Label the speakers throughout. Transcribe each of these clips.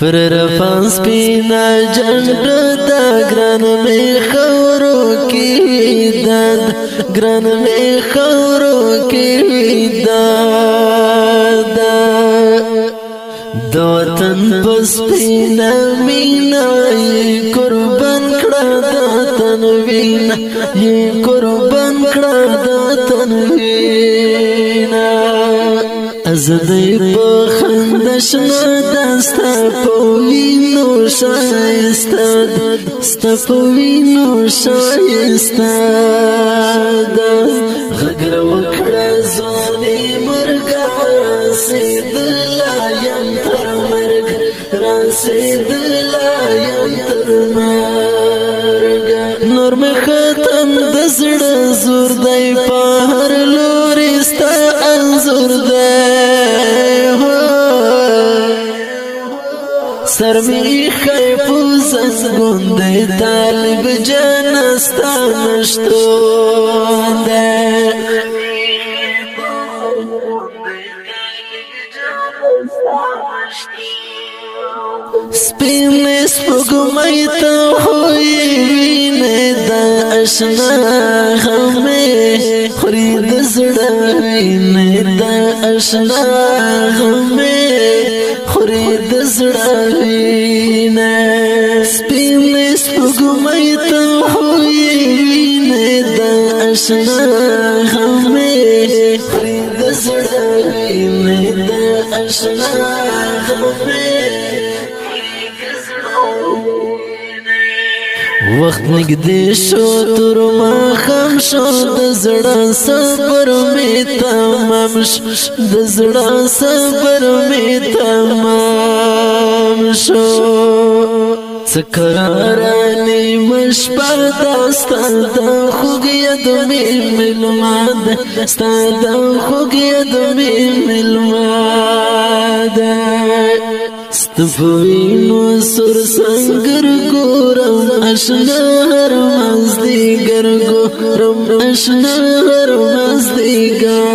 Speaker 1: پر رفان سپینا جنڈ دا گران میں خورو کی داد گران میں خورو کی داد دو وطن پس پینا مینا یہ قربان کڑا دا تنوینا یہ قربان کڑا دا تنوینا ازدی بخندشنا دستا پوینو شایستا ستا پوینو شایستا غگر وکڑا زوانی مرگا راسید لایم تر مرگ راسید لایم تر مرگ نور میں ختم دزڑ زور دی پاہر لورستا انزور دی سر می خیفوز از گنده طالب جانستا نشتون ده سپین سپگمی تا ہوئی وینه دا اشنا غمه خورید زڑا وینه دا اشنا غمه خورید زڑا وینه سپین سپگمی تا ہوئی وینه دا اشنا غمه خورید زڑا وینه دا اشنا غمه وقت نگدی شو تر ما خم شو دزڑا صبر می تمام شو دزڑا صبر می تمام شو سکرارانی مشپا داستا دا خوگید می ملماد ستا دا خوگید می ملماد ستفوینو سر سنگر گورم اشنا هر مزدیگر گورم اشنا هر مزدیگر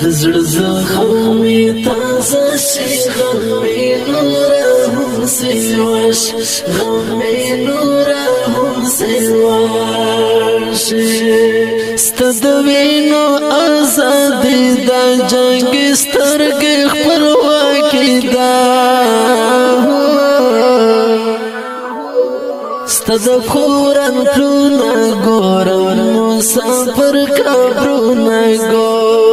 Speaker 1: دزر زخمی تازه شی غمی نورهم سیواش غمی نورهم سیواش ستدوینو آزادی دا جنگ سترگی خپلواکی دا ستد کورن پلونا گورم مسافر کبرونا گورم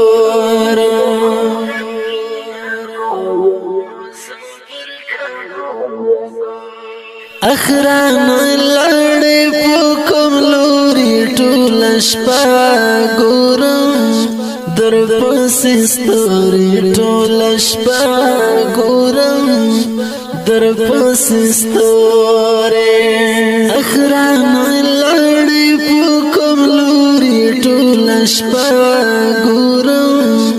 Speaker 1: اخران لڑی پوکم لوری ٹولش پا گورم در پسی ستوری ٹولش پا گورم در پسی ستوری اخران لڑی پوکم لوری ٹولش پا گورم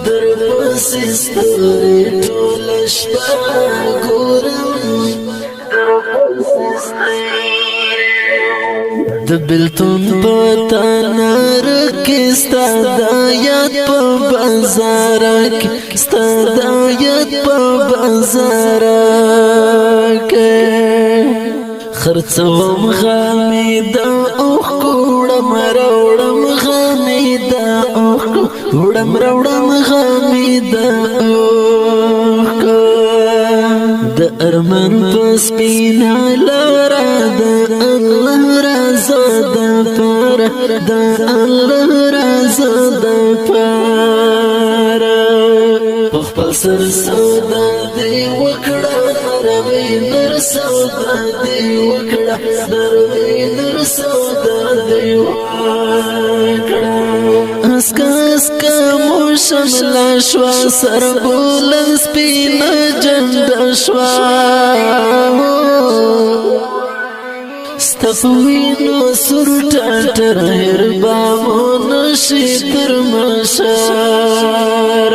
Speaker 1: در پسی ستوری ٹولش پا گورم د بلتون پتا نرکی ستا دایت پا بازارک ستا دایت پا بازارک خرڅوم غامی دا اوخ کوڑم روڑم غامی دا اوخ کوڑم روڑم غامی دا اوخ د ارمان پس پینا لارا د الله رازا د پار د الله رازا د پار خپل سر سودا دی وکړه نروي نر سودا دی وکړه نروي نر سودا دی وکړه اسکا موشم لاشوا سر بولن سپینا جنډ شوا ستفوینو سر ټټر هربامو نشي تر مشار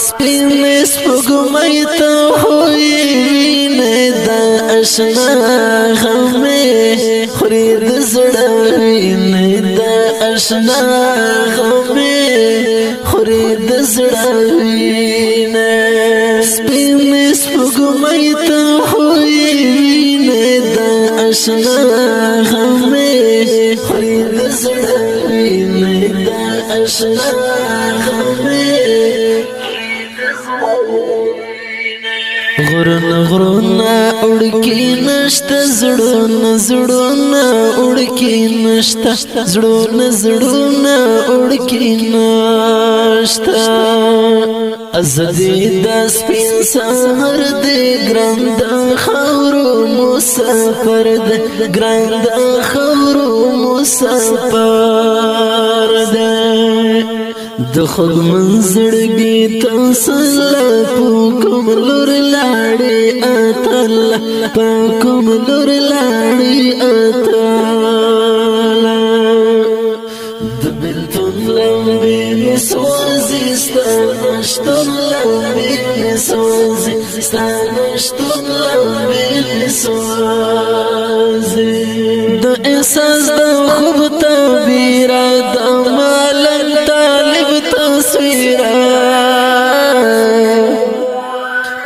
Speaker 1: سپین سپگمی تا ہوئی وینه دا اشنا غمه خورید زڑا وینه دا اشنا غمې خوري د زړه وینه سپین سپوږمۍ ته خو یې وینې د اشنا غمې خوري د زړه وینې د اشنا غمې غرونه غرونه اړکی نشته زړونه زړونه اړکی نشته زړونه زړونه اړکی نشته ازدی د سپین سحر دی ګران د خاورو مسافر دی ګران د خاورو مسافر دی د خود منزړګي تسلا پوکم لور لاړې اتل پوکم لور لاړې اتل د بلتون لمبې مسوازي ستانشتون لمبې مسوازي ستانشتون لمبې مسوازي د احساس د خوب تعبیر د مالن طالب تصویرا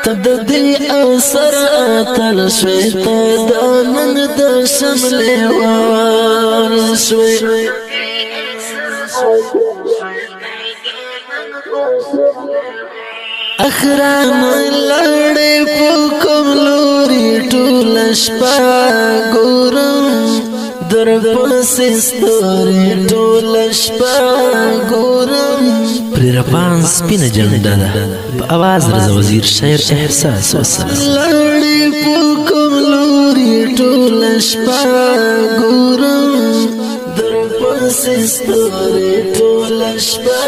Speaker 1: تد دې اثر اتل شوي ته د نن د شمل وار شوي اخران لړې پوکم لوري ټول شپه ګورم در پسې ستوري ټول شپه ګورم
Speaker 2: پر رپان سپینه جنډه ده په اواز رضا وزیر شاعر احساس وسلام
Speaker 1: لړې پوکم لوري ټول شپه ګورم در پسې ستوري ټول شپه